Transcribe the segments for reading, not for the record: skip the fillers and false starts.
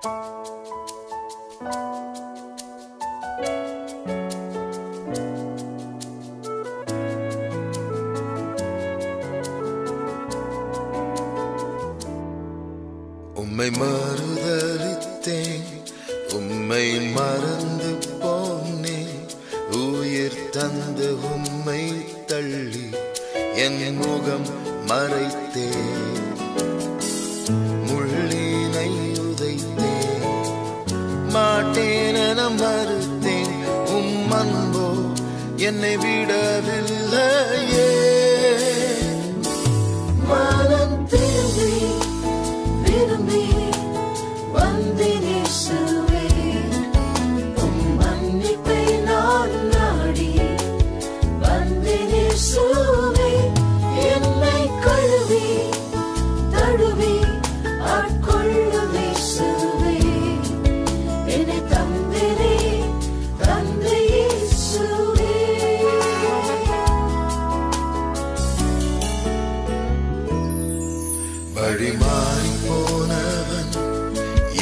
உம்மை மறுதலித்தேன், உம்மை மறந்து போனேன். உயிர் தந்து உம்மை தள்ளி என் முகம் மறைத்தேன். முள்ளினை உதைத்தேன், மாட்டேனென மறுத்தேன். அன்போ என்னை விடவில்லையே. மனம் திரும்பி விரும்பி வந்தேன் இயேசுவே. உம் மன்னிப்பை நான் நாடி வந்தேன் இயேசுவே. என்னை கழுவி தழுவி ஆட்கொள்ளும் இயேசுவே. என்னை தந்தேனே தந்தை இயேசுவே. வழி மாறி போனவன்,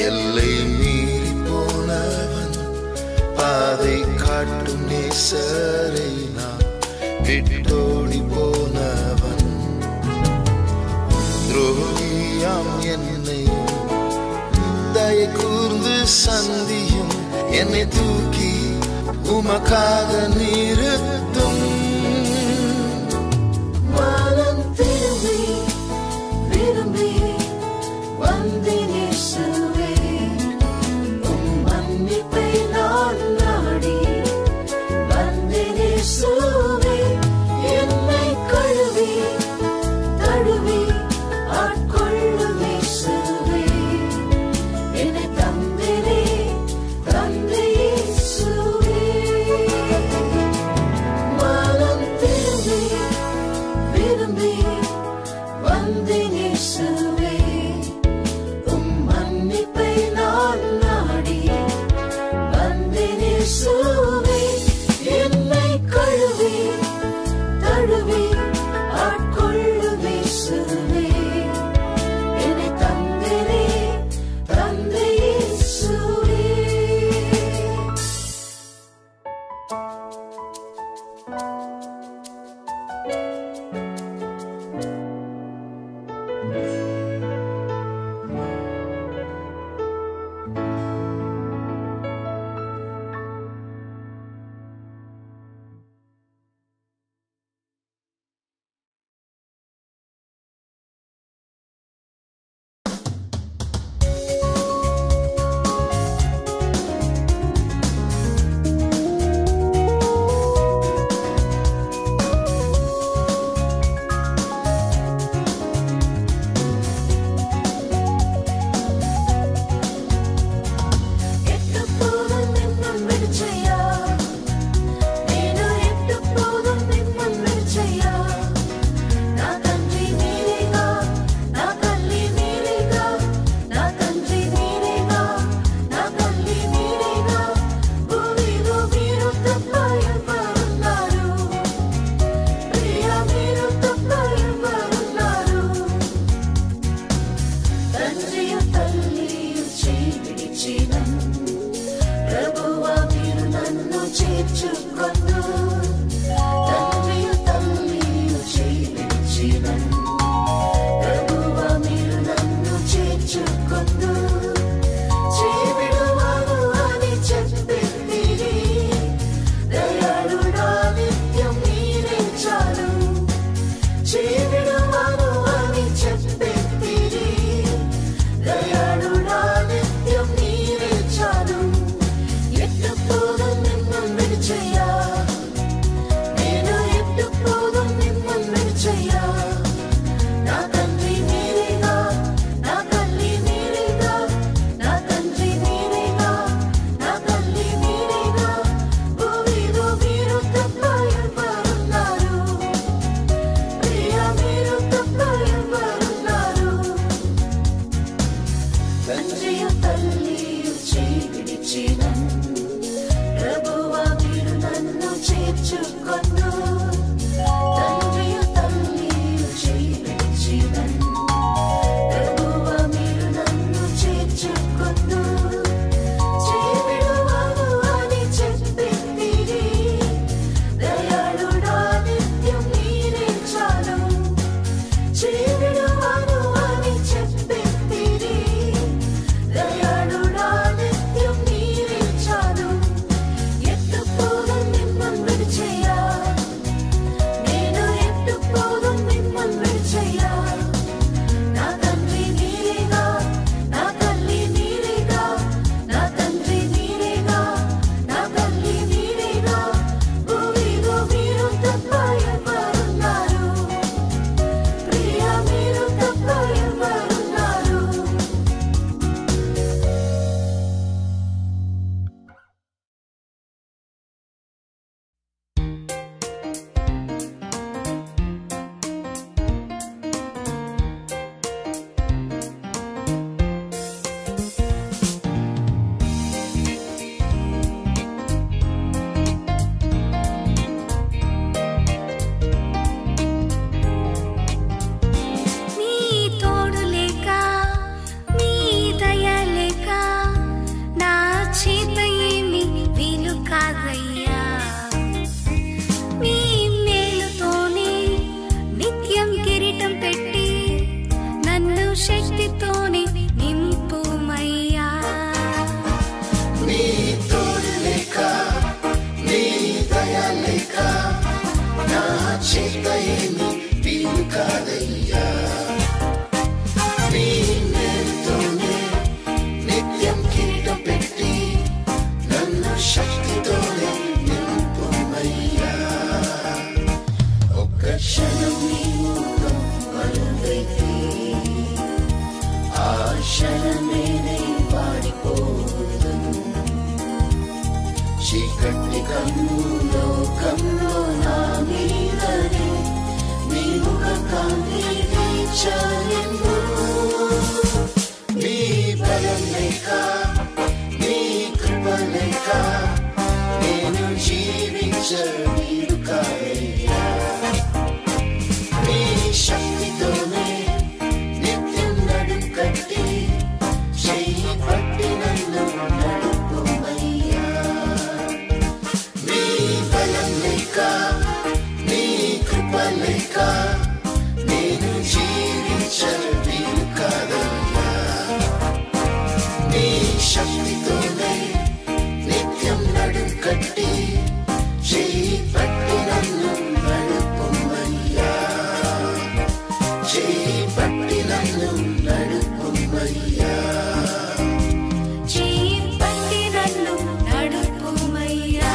எல்லை மீறி போனவன், பாதை காட்டும் நேசரை நான் விட்டோடி போனவன். துரோகியாம் என்னையும் தயை கூர்ந்து சந்தியும் என்னை தூக்கி உமக்காக நிறுத்தும். மனம் திரும்பி விரும்பி வந்தேன் இயேசுவே. உம் மன்னிப்பை நான் நாடி வந்தேன் இயேசுவே. என்னை கழுவி தழுவி ஆட்கொள்ளும் இயேசுவே. என்னை தந்தேனே தந்தை இயேசுவே. மனம் திரும்பி விரும்பி வந்தேன் இயேசுவே. உம் மன்னிப்பை நான் நாடி வந்தேன் இயேசுவே. என்னை கழுவி தழுவி ஆட்கொள்ளும் இயேசுவே. என்னை தந்தேனே தந்தை இயேசுவே. క్షణమేనే వాడిపోదు చీకటి కన్నులో కన్ను నా మీదనే నీ ముఖ కాంతి వీచనిందు నీ బలం లేక నీ కృప లేక నేను జీవించలేను కాదయ్యా నీ శక్తితోనే నిత్యం నడుం కట్టి చెయ్యి పట్టి నన్ను నడుపుమయ్యా నీ బలం లేక నీ కృప లేక నేను జీవించలేను కాదయ్యా నీ శక్తితోనే నిత్యం నడుం కట్టి చెయ్యి పట్టి నన్ను నడుపుమయ్యా చెయ్యి పట్టి నన్ను నడుపుమయ్యా చెయ్యి పట్టి నన్ను నడుపుమయ్యా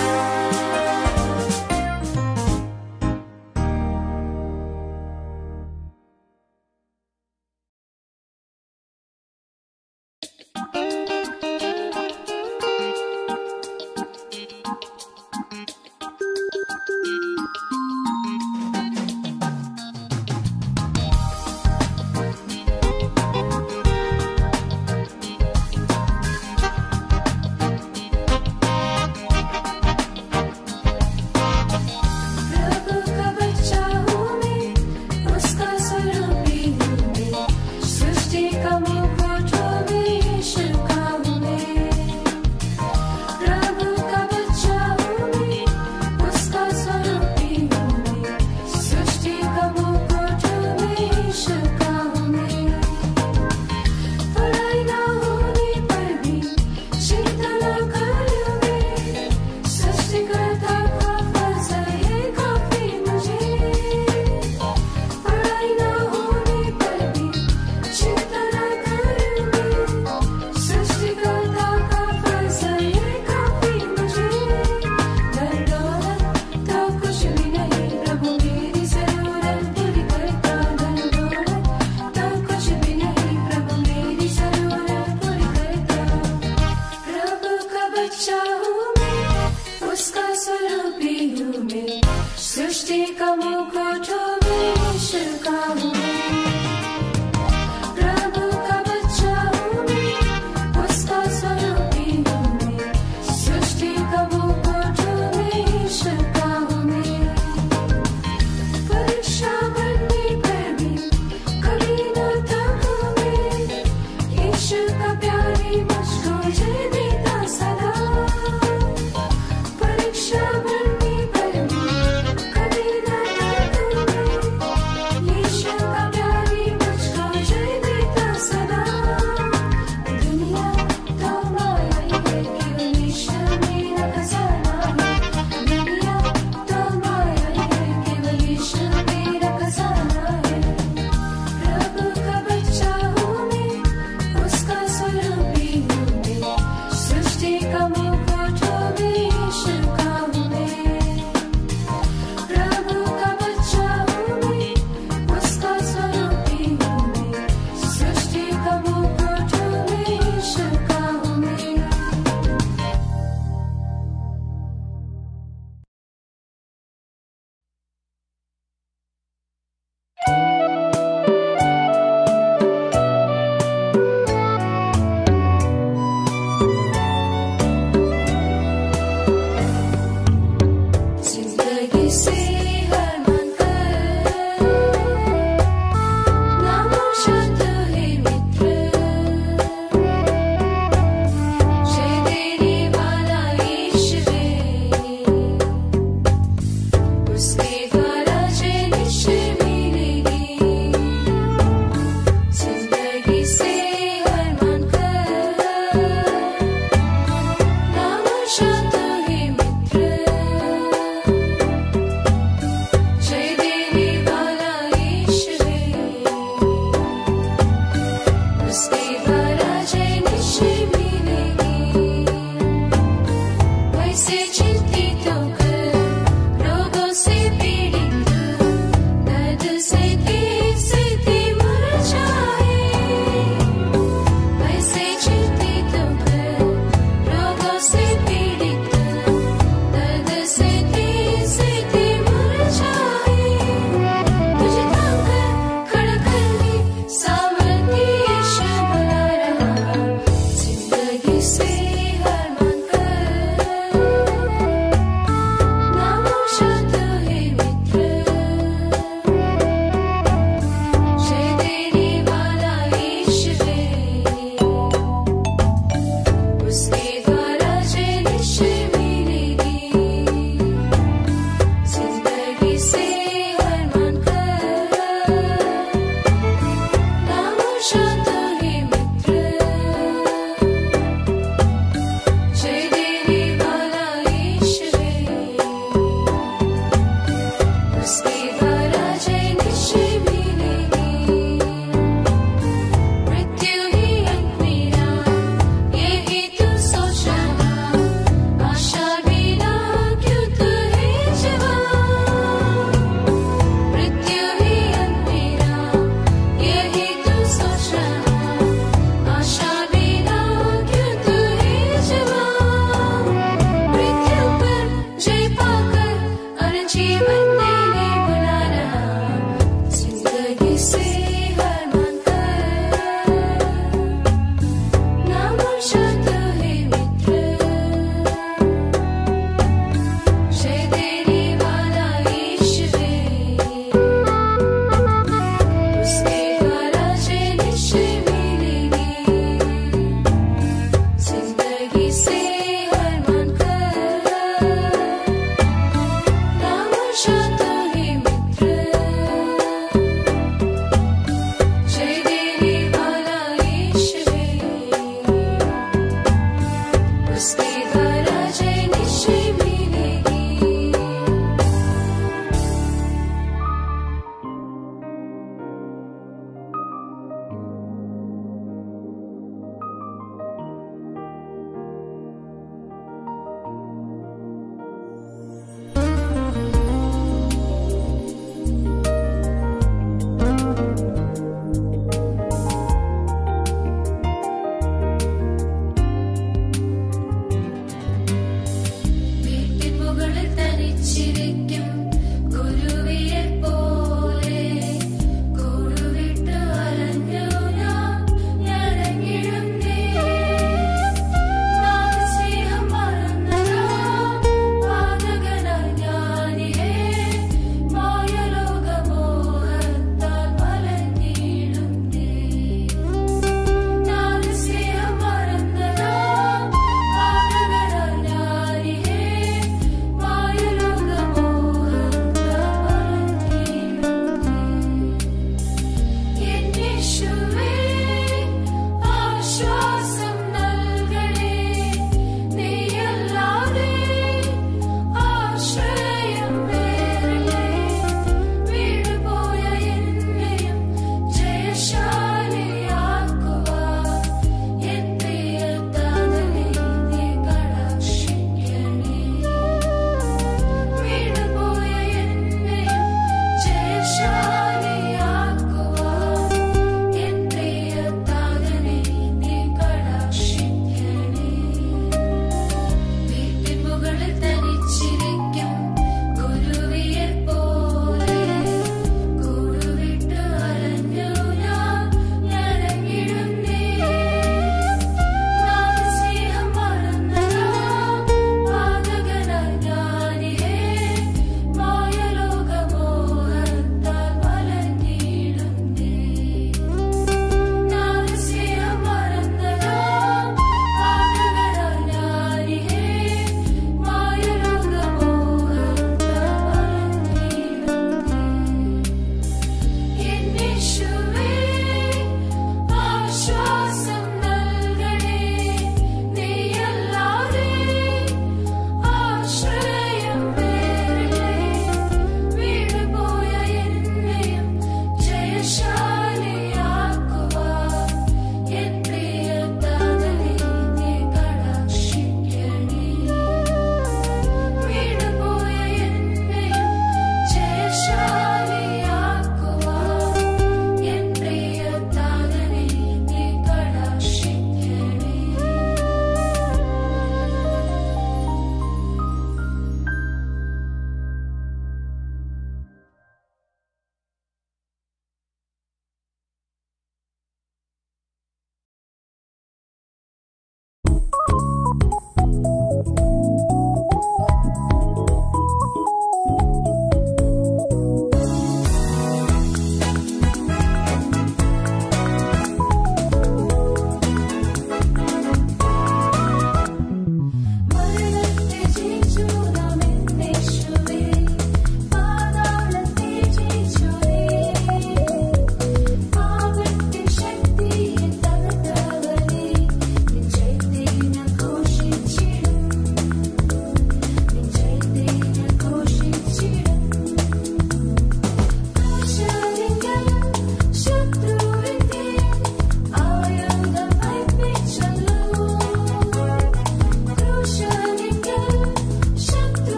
सोच रहा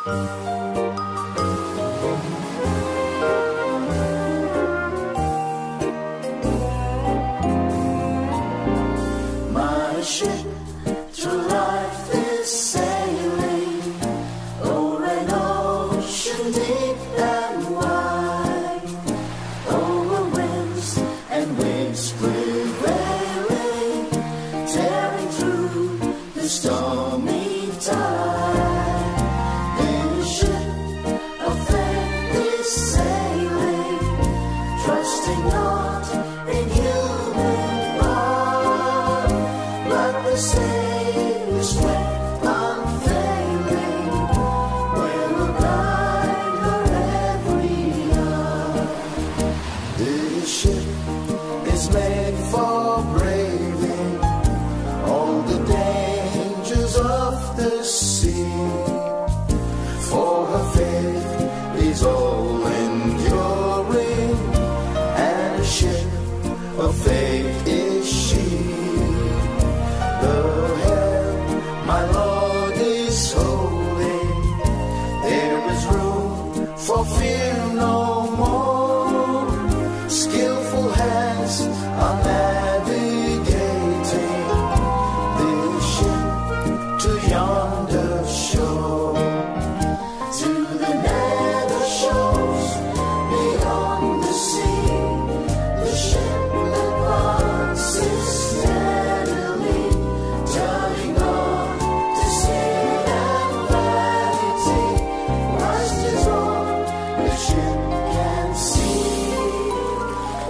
My ship through life is sailing o'er an ocean deep and wide, over winds and waves prevailing, tearing through the stormy tide. This ship of faith is sailing, trusting not in human power, but the Savior's strength unfailing will guide her every hour. This ship is made for braving all the dangers of the sea, for her faith is all enduring, and a ship of faith is she. The helm my Lord is holding, there is room for fear no more. Skillful hands are navigating this ship to yonder shore, to the nether shores beyond the sea. The ship advances steadily, turning on to sin and vanity. Christ is all the ship can see.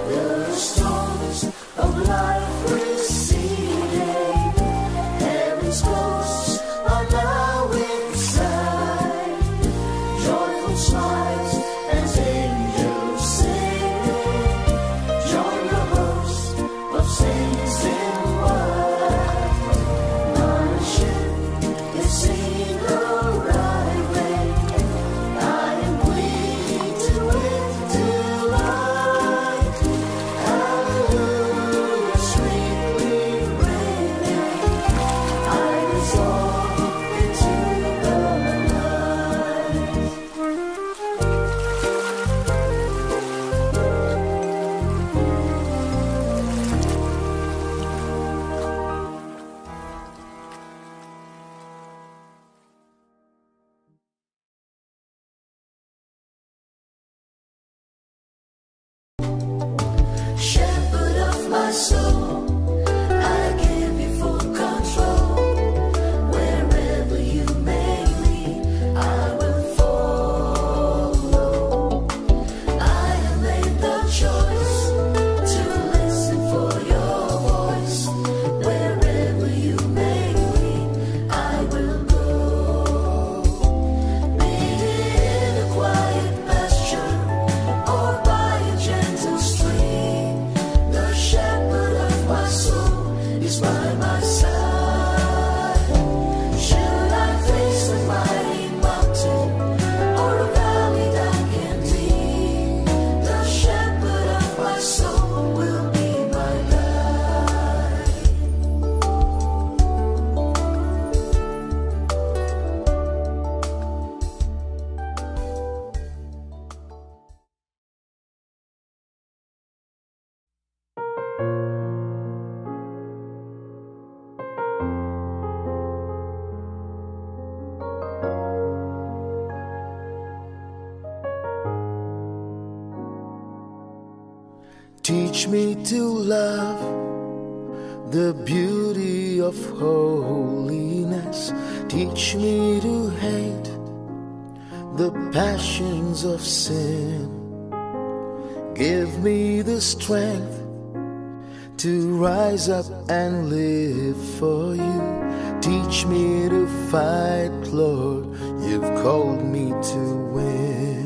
The storms of life receding, heaven's hosts are now inside. Joyful smiles as angels singing, join the host of saints in white. My ship is seen arriving, I am bleeding with delight. Hallelujah, sweetly ringing, I dissolve into the night. Shepherd of my soul, I give you full control. Wherever you may lead, I will follow. I have made the choice to listen for your voice. Wherever you may lead, I will go. Be it in a quiet pasture or by a gentle stream, the shepherd of my soul is by my side. Should I face a mighty mountain or a valley dark and deep, the shepherd of my soul will be my guide. Teach me to love the beauty of holiness. Teach me to hate the passions of sin. Give me the strength to rise up and live for you. Teach me to fight, Lord, you've called me to win.